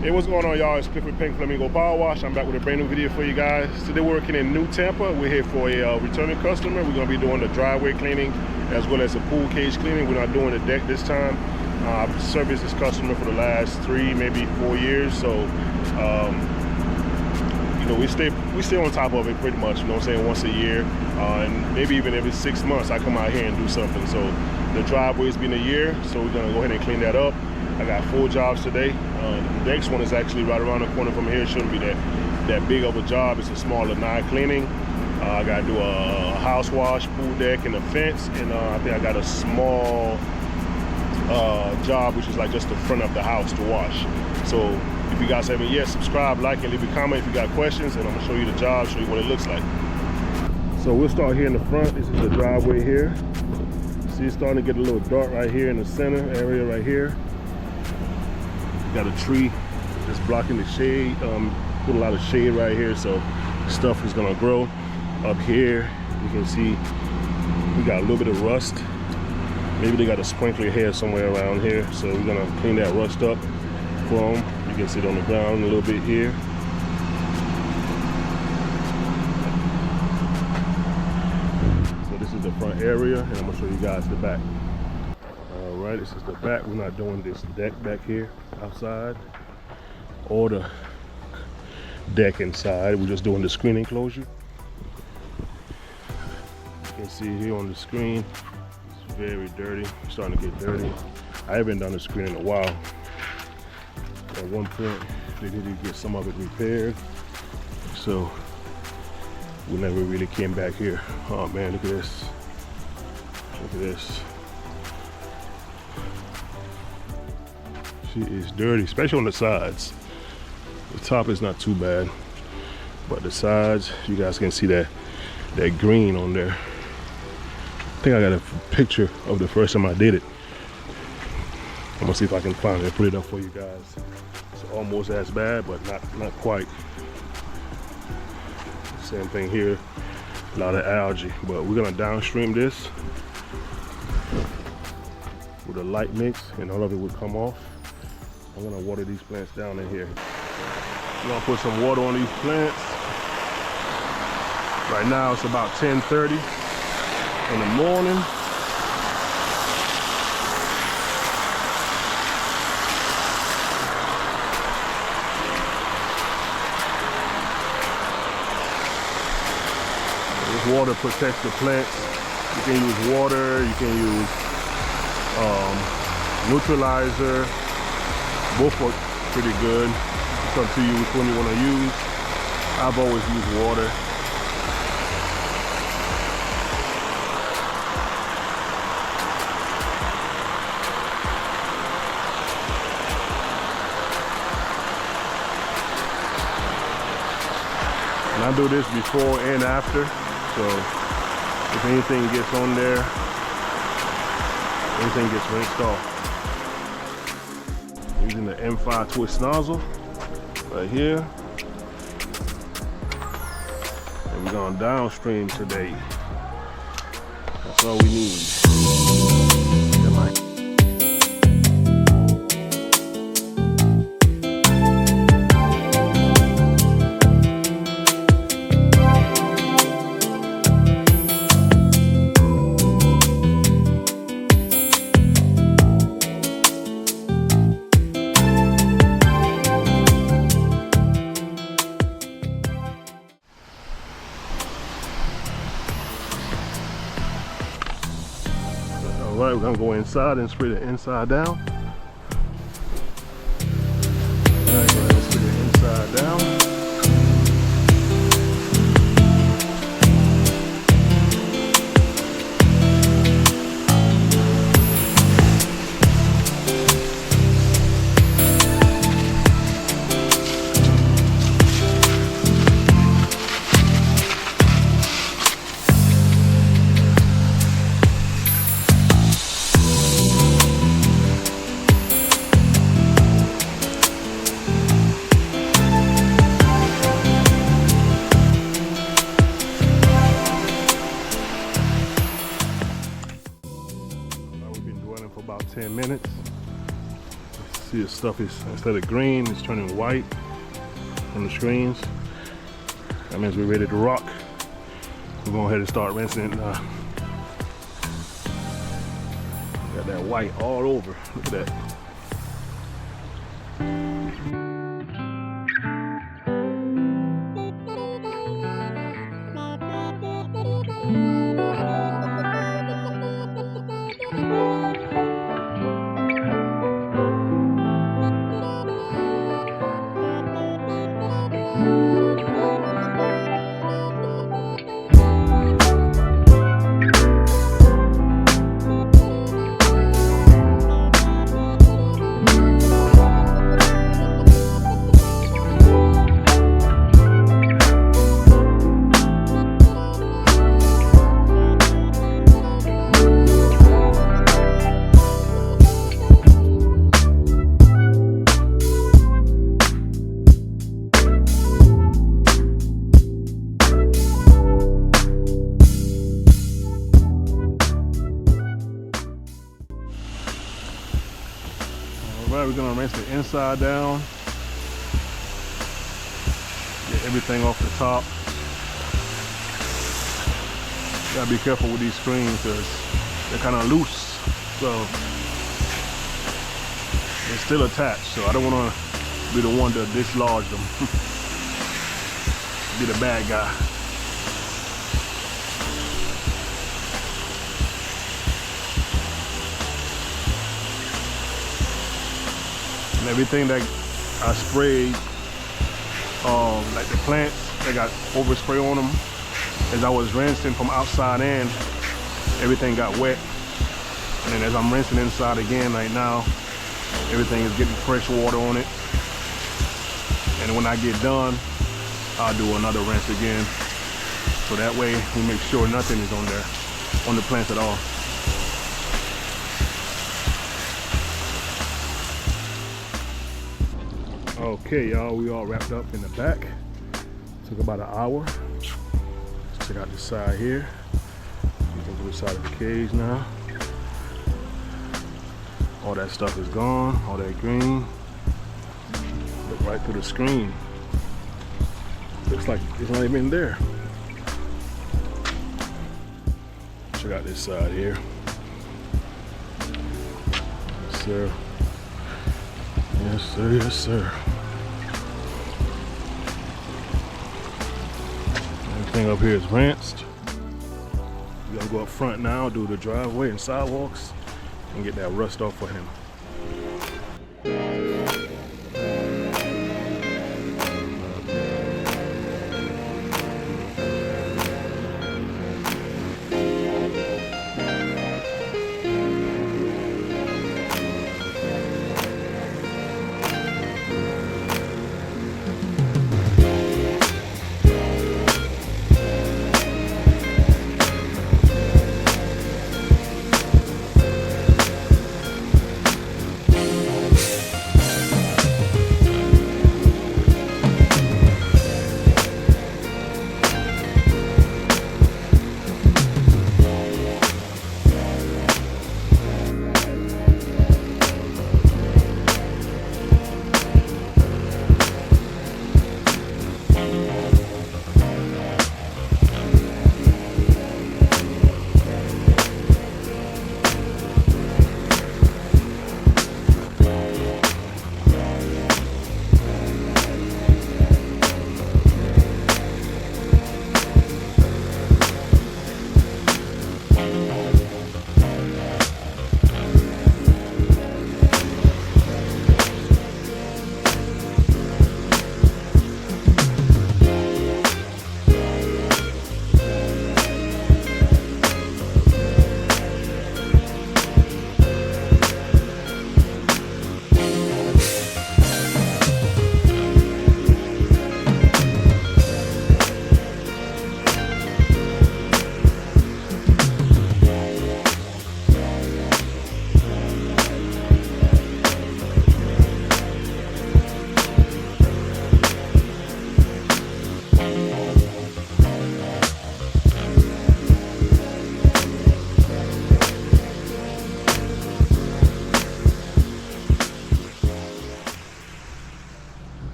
Hey, what's going on, y'all? It's Cliff with Pink Flamingo Power Wash. I'm back with a brand new video for you guys. Today we're working in New Tampa. We're here for a returning customer. We're going to be doing the driveway cleaning as well as the pool cage cleaning. We're not doing the deck this time. I've serviced this customer for the last 3, maybe 4 years. So, you know, we stay on top of it pretty much. You know what I'm saying? Once a year, and maybe even every 6 months, I come out here and do something. So the driveway's been a year, so we're gonna go ahead and clean that up. I got 4 jobs today. The next one is actually right around the corner from here. It shouldn't be that big of a job. It's a small Lanai cleaning. I gotta do a house wash, pool deck, and a fence, and I think I got a small job, which is like just the front of the house to wash. So if you guys haven't yet, subscribe, like, and leave a comment if you got questions, and I'm gonna show you the job, show you what it looks like. So we'll start here in the front. This is the driveway here. See, it's starting to get a little dark right here in the center area right here. Got a tree that's blocking the shade. Put a lot of shade right here, so stuff is gonna grow. Up here, you can see we got a little bit of rust. Maybe they got a sprinkler head somewhere around here, so we're gonna clean that rust up for them. You can see it on the ground a little bit here. So this is the front area, and I'm gonna show you guys the back. All right, this is the back. We're not doing this deck back here outside or the deck inside. We're just doing the screen enclosure. You can see here on the screen, it's very dirty. It's starting to get dirty. I haven't done the screen in a while. At one point, they needed to get some of it repaired, so we never really came back here. Oh man, look at this. Look at this. She is dirty, especially on the sides. The top is not too bad, but the sides, you guys can see that green on there. I think I got a picture of the first time I did it. I'm gonna see if I can find it and put it up for you guys. It's almost as bad, but not quite. Same thing here, a lot of algae, but we're gonna downstream this with a light mix, and all of it would come off. I'm gonna water these plants down in here. We're gonna put some water on these plants. Right now it's about 10:30 in the morning. This water protects the plants. You can use water, you can use neutralizer. Both are pretty good. It's up to you which one you want to use. I've always used water. And I do this before and after, so if anything gets on there, anything gets rinsed off. Using the M5 twist nozzle right here, and we're going downstream today. That's all we need. All right, we're gonna go inside and spray the inside down. All right, go ahead and spray the inside down. for about 10 minutes. See, the stuff is, instead of green, it's turning white on the screens. That means we're ready to rock. We're going ahead and start rinsing it now. Got that white all over. Look at that. Alright, we're gonna rinse the inside down. Get everything off the top. Gotta be careful with these screens because they're kind of loose. So they're still attached. So I don't want to be the one to dislodge them. Be the bad guy. And everything that I sprayed, like the plants that got overspray on them, as I was rinsing from outside in, everything got wet. And then as I'm rinsing inside again right now, everything is getting fresh water on it. And when I get done, I'll do another rinse again. So that way we make sure nothing is on there, on the plants at all. Okay, y'all, we all wrapped up in the back. Took about an hour. Let's check out this side here. You can go inside of the cage now. All that stuff is gone, all that green. Look right through the screen. Looks like it's not even there. Check out this side here. Yes, sir. Yes, sir, yes, sir. Everything up here is rinsed. We gotta go up front now, do the driveway and sidewalks, and get that rust off for him.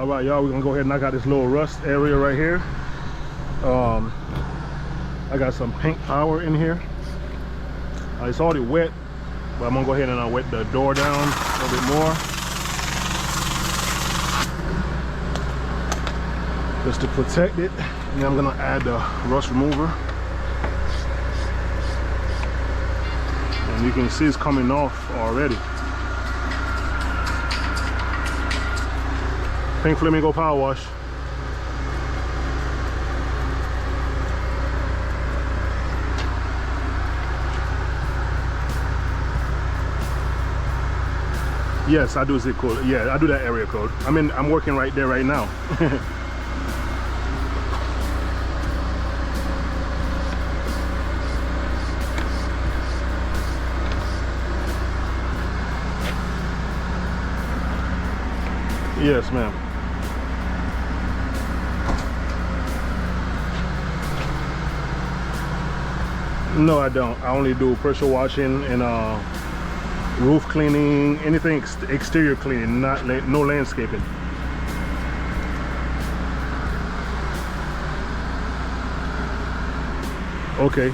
All right, y'all, we're gonna go ahead and knock out this little rust area right here. I got some paint power in here. It's already wet, but I'm gonna go ahead and wet the door down a little bit more, just to protect it. And then I'm gonna add the rust remover, and you can see it's coming off already. Pink Flamingo Power Wash. Yes, I do zip code. Yeah, I do that area code. I'm working right there right now. Yes, ma'am. No, I don't. I only do pressure washing and roof cleaning, anything exterior cleaning, no landscaping. Okay.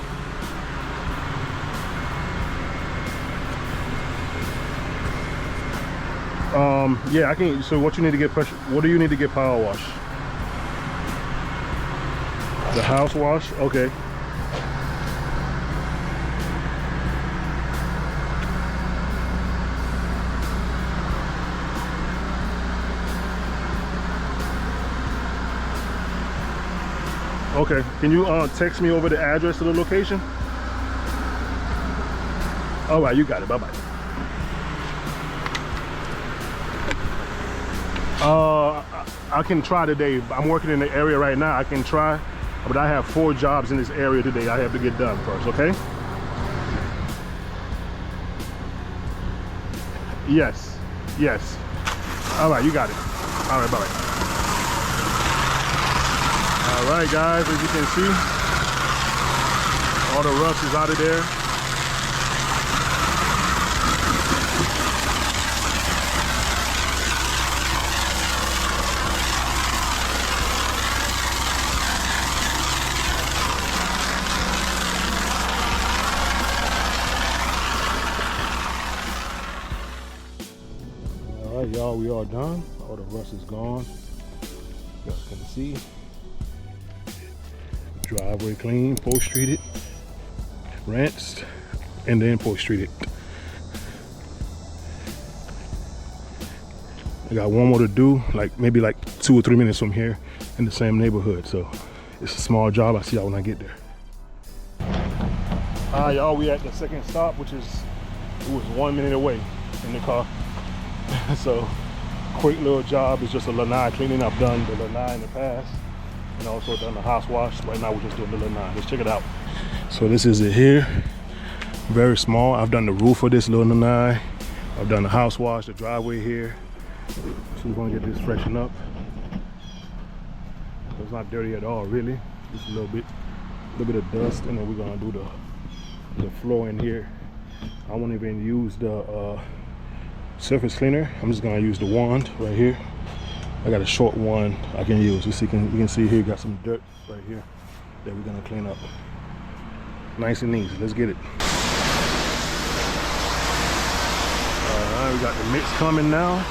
Yeah, I can. So what you need to get pressure? What do you need to get power wash? The house wash. Okay. Okay, can you text me over the address to the location? All right, you got it. Bye-bye. I can try today. I'm working in the area right now. I can try, but I have 4 jobs in this area today I have to get done first, okay? Yes, yes. All right, you got it. All right, bye-bye. All right, guys, as you can see, all the rust is out of there. All right, y'all, we are done. All the rust is gone. You guys can see. Driveway clean, post treated, rinsed, and then post treated. I got one more to do, maybe 2 or 3 minutes from here in the same neighborhood. So it's a small job. I'll see y'all when I get there. All right, y'all, we at the second stop, which was 1 minute away in the car. So quick little job. It's just a lanai cleaning. I've done the lanai in the past, and also done the house wash. Right now we're just doing the lanai. Let's check it out. So this is it here. Very small. I've done the roof of this little lanai. I've done the house wash, the driveway here. So we're gonna get this freshened up. It's not dirty at all, really. Just a little bit of dust, and then we're gonna do the floor in here. I won't even use the surface cleaner. I'm just gonna use the wand right here. I got a short one I can use. You can see here, got some dirt right here that we're gonna clean up. Nice and easy. Let's get it. All right, we got the mix coming now.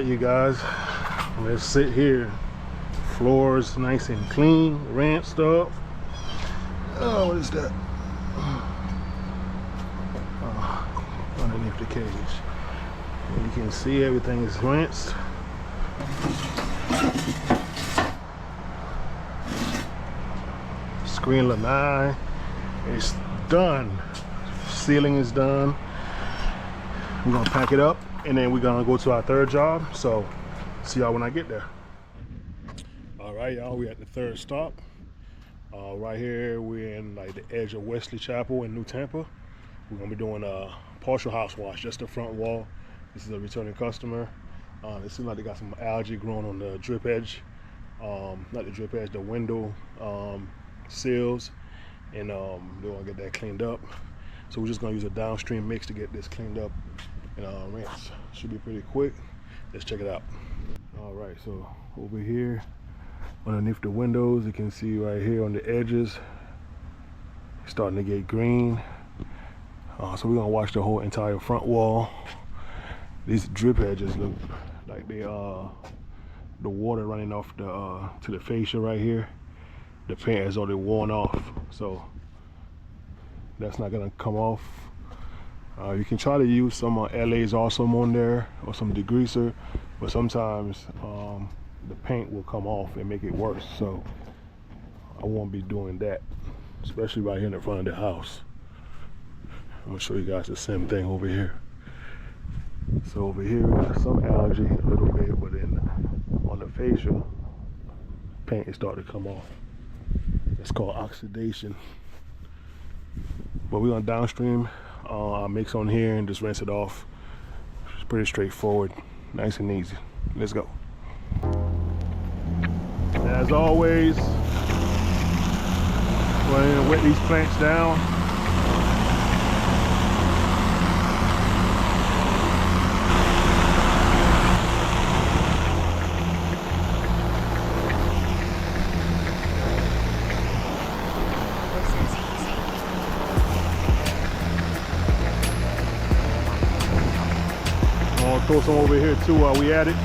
right, you guys, let's sit here. Floors nice and clean, rinsed up. Oh, what is that? Underneath the cage. And you can see everything is rinsed. Screen Lanai is done. Ceiling is done. We're gonna pack it up and then we're gonna go to our third job. So see y'all when I get there. All right, y'all, we're at the third stop. Right here, we're in like the edge of Wesley Chapel in New Tampa. We're gonna be doing a partial house wash, just the front wall. This is a returning customer. It seems like they got some algae growing on the drip edge. Not the drip edge, the window sills. And they want to get that cleaned up. So we're just gonna use a downstream mix to get this cleaned up and rinse. Should be pretty quick. Let's check it out. All right, so over here underneath the windows, you can see right here on the edges, it's starting to get green. So we're gonna wash the whole entire front wall. These drip edges look like they the water running off the to the fascia right here. The paint has already worn off, so that's not gonna come off. You can try to use some LA's Awesome on there or some degreaser, but sometimes the paint will come off and make it worse. So I won't be doing that, especially right here in the front of the house. I'm gonna show you guys the same thing over here. So over here, some algae a little bit, but then on the fascia, paint is starting to come off. It's called oxidation. But we're gonna downstream our mix on here and just rinse it off. It's pretty straightforward, nice and easy. Let's go. As always, we're gonna wet these plants down. I'll throw some over here too while we at it.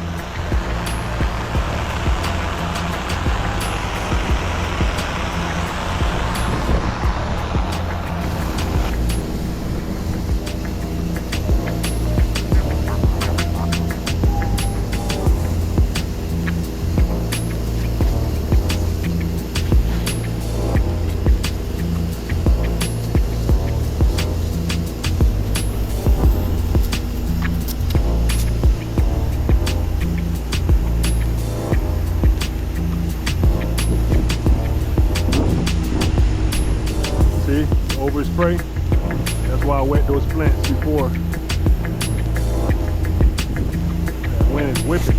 Overspray. That's why I wet those plants before. That wind is whipping.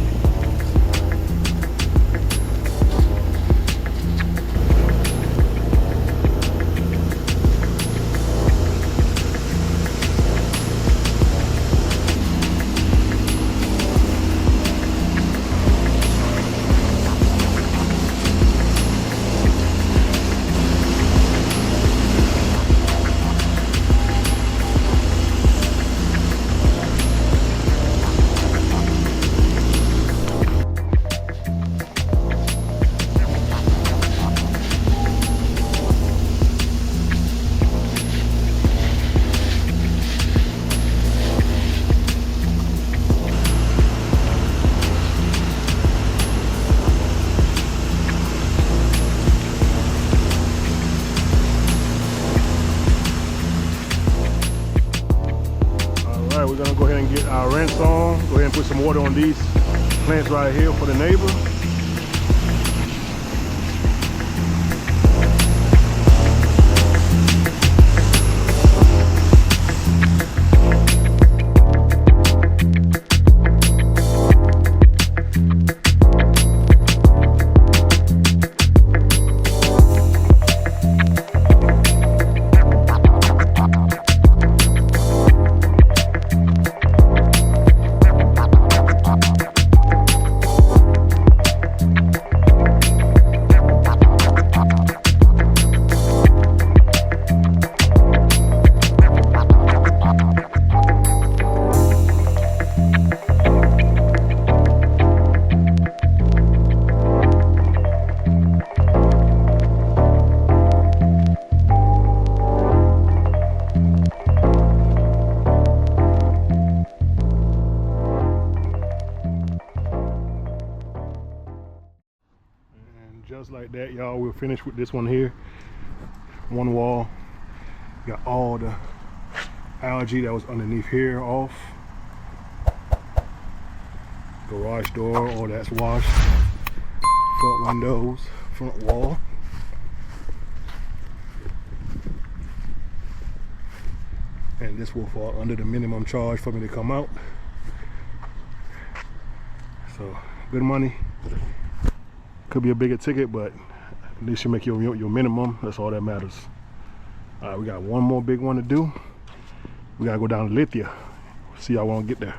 We're gonna go ahead and get our rinse on. Go ahead and put some water on these plants right here for the neighbor. like that, y'all. We're finished with this one here. One wall. Got all the algae that was underneath here off. Garage door, all that's washed. Front windows, front wall. And this will fall under the minimum charge for me to come out. So good money. Could be a bigger ticket, but at least you make your minimum. That's all that matters. All right, we got one more big one to do. We gotta go down to Lithia. See y'all when we get there.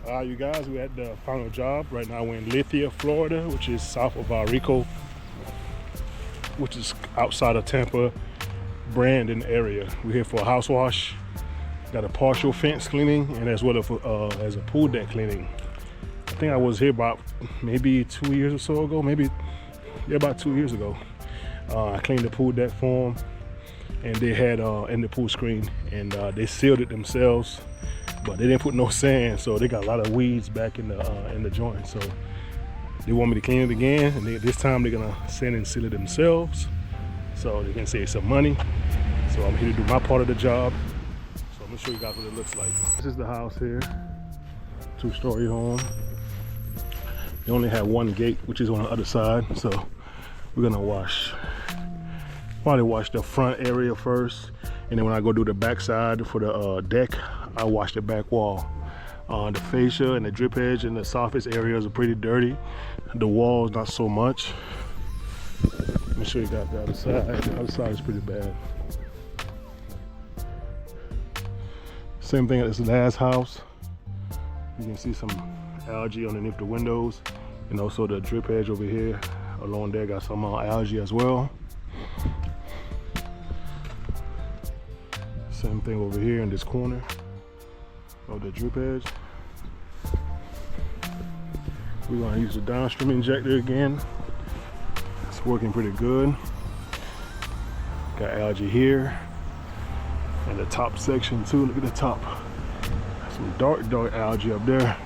All right, you guys, we're at the final job. Right now we're in Lithia, Florida, which is south of Rico, which is outside of Tampa, Brandon area. We're here for a house wash. Got a partial fence cleaning and as well as a pool deck cleaning. I think I was here about maybe 2 years or so ago, about 2 years ago. I cleaned the pool deck for them, and they had in the pool screen, and they sealed it themselves, but they didn't put no sand, so they got a lot of weeds back in the joint. So they want me to clean it again, and this time they're gonna sand and seal it themselves, so they can save some money. So I'm here to do my part of the job. So I'm gonna show you guys what it looks like. This is the house here, 2-story home. They only have one gate, which is on the other side. So we're gonna probably wash the front area first. And then when I go do the back side for the deck, I wash the back wall. The fascia and the drip edge and the surface areas are pretty dirty. The walls, not so much. Let me show you guys the other side. The other side is pretty bad. Same thing at this last house. You can see some algae underneath the windows, and also the drip edge over here along there got some algae as well. Same thing over here in this corner of the drip edge. We're gonna use the downstream injector again. It's working pretty good. Got algae here and the top section too. Look at the top. Some dark algae up there.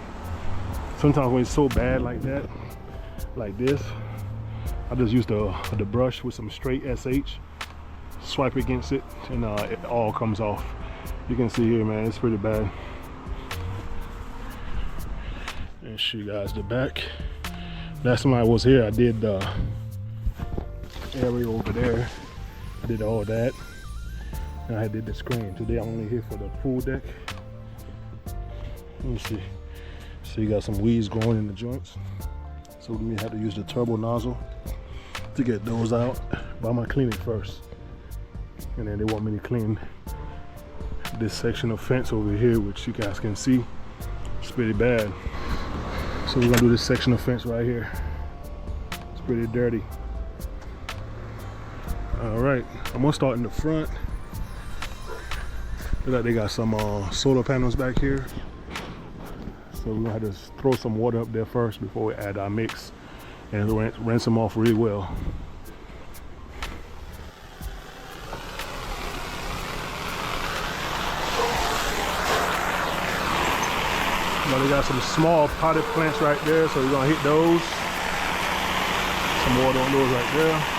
Sometimes when it's so bad like that, like this, I just use the brush with some straight SH, swipe against it, and it all comes off. You can see here, man, it's pretty bad. And show you guys the back. Last time I was here, I did the area over there. I did all that, and I did the screen. Today I'm only here for the pool deck. Let me see. So you got some weeds growing in the joints. So we have to use the turbo nozzle to get those out. But I'm gonna clean it first. And then they want me to clean this section of fence over here, which you guys can see. It's pretty bad. So we're gonna do this section of fence right here. It's pretty dirty. All right, I'm gonna start in the front. Look like they got some solar panels back here. So we're gonna have to throw some water up there first before we add our mix and rinse them off really well. Now they got some small potted plants right there, so we're gonna hit those. Some water on those right there.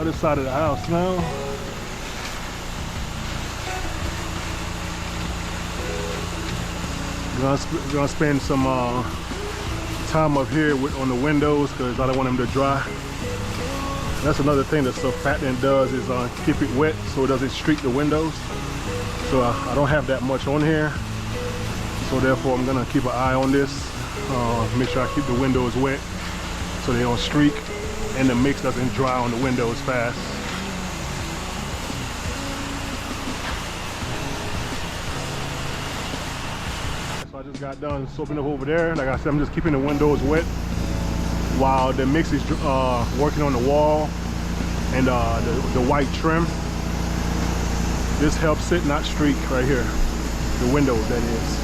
other side of the house now. Gonna spend some time up here on the windows because I don't want them to dry. That's another thing that surfactant does is keep it wet so it doesn't streak the windows. So I don't have that much on here. So therefore I'm gonna keep an eye on this. Make sure I keep the windows wet so they don't streak and the mix doesn't dry on the windows fast. So I just got done soaping up over there. Like I said, I'm just keeping the windows wet while the mix is working on the wall and the white trim. This helps it not streak right here, the windows that is.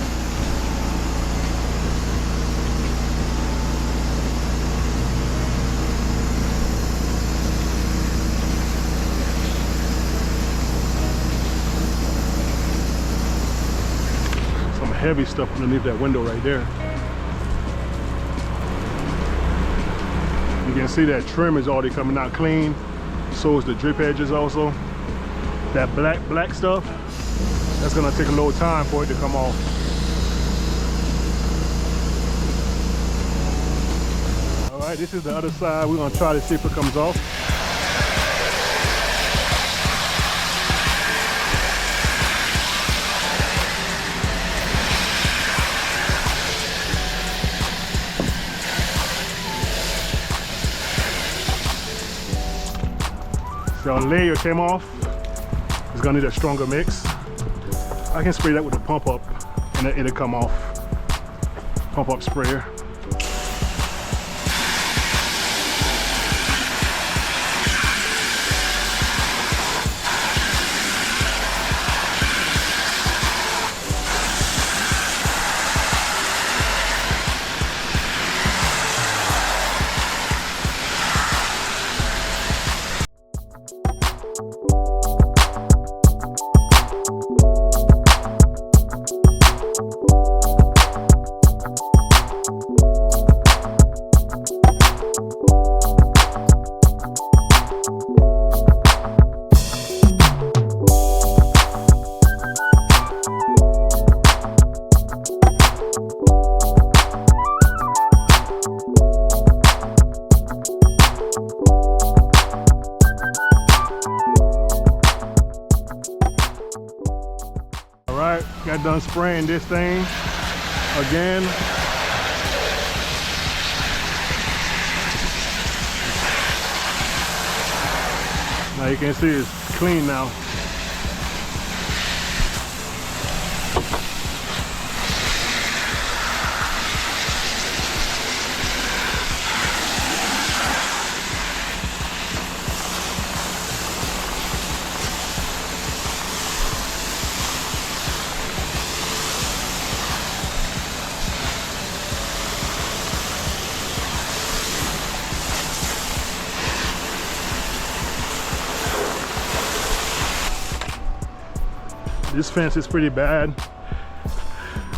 Heavy stuff underneath that window right there. You can see that trim is already coming out clean. So is the drip edges also. That black stuff, that's gonna take a little time for it to come off. All right, this is the other side. We're gonna try to see if it comes off. So the layer came off. It's gonna need a stronger mix. I can spray that with a pump up and it'll come off. Pump up sprayer. Got done spraying this thing again. Now you can see it's clean now. This fence is pretty bad.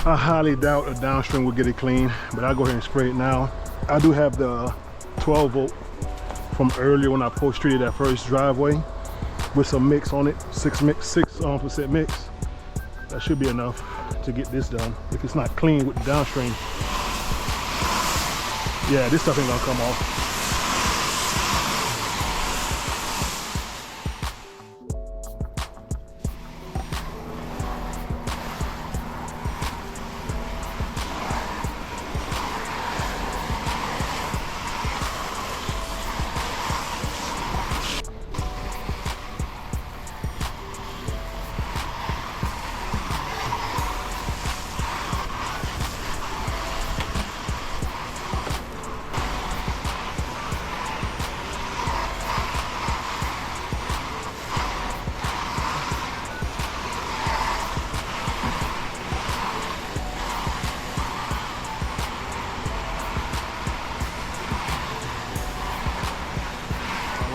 I highly doubt a downstream will get it clean, but I'll go ahead and spray it now. I do have the 12 volt from earlier when I post treated that first driveway with some mix on it, 6% mix. That should be enough to get this done. If it's not clean with the downstream, yeah, this stuff ain't gonna come off.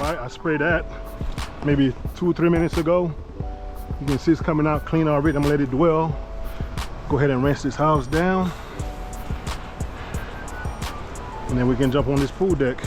I sprayed that maybe 2-3 minutes ago. You can see it's coming out clean already. I'm gonna let it dwell. Go ahead and rinse this house down, and then we can jump on this pool deck.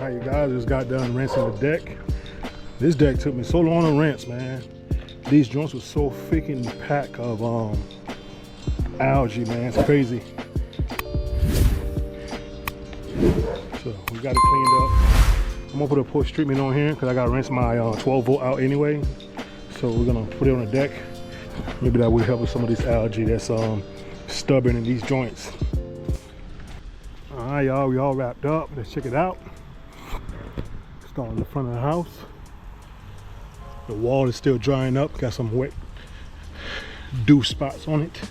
Alright, you guys, just got done rinsing the deck. This deck took me so long to rinse, man. These joints were so freaking packed of algae, man. It's crazy. So we got it cleaned up. I'm gonna put a push treatment on here because I gotta rinse my 12 volt out anyway. So we're gonna put it on the deck. Maybe that will help with some of this algae that's stubborn in these joints. All right, y'all, we all wrapped up. Let's check it out. Start in the front of the house. The wall is still drying up. Got some wet dew spots on it.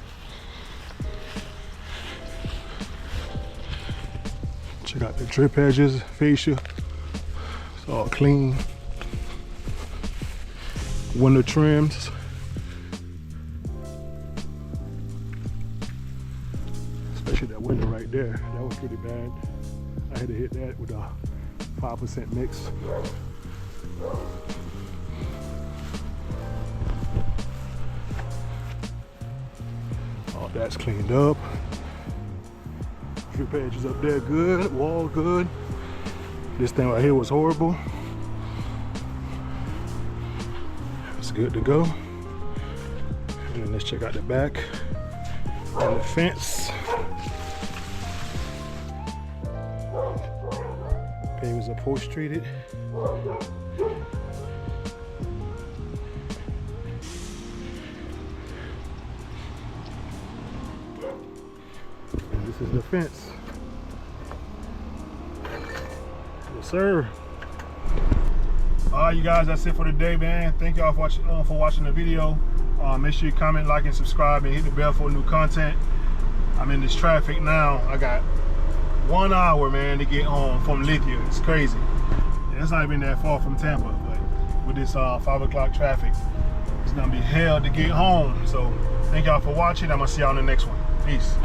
Check out the drip edges, fascia. It's all clean. Window trims. Especially that window right there. That was pretty bad. I had to hit that with a 5% mix. All that's cleaned up. Drip edges up there good, wall good. This thing right here was horrible. It's good to go. And then let's check out the back and the fence. Pavers are post treated. And this is the fence. Yes, sir. All right, you guys, that's it for today, man. Thank y'all for watching the video. Make sure you comment, like, and subscribe, and hit the bell for new content. I'm in this traffic now. I got 1 hour, man, to get home from Lithia. It's crazy. Yeah, it's not even that far from Tampa, but with this 5 o'clock traffic, it's gonna be hell to get home. So thank y'all for watching. I'm gonna see y'all in the next one. Peace.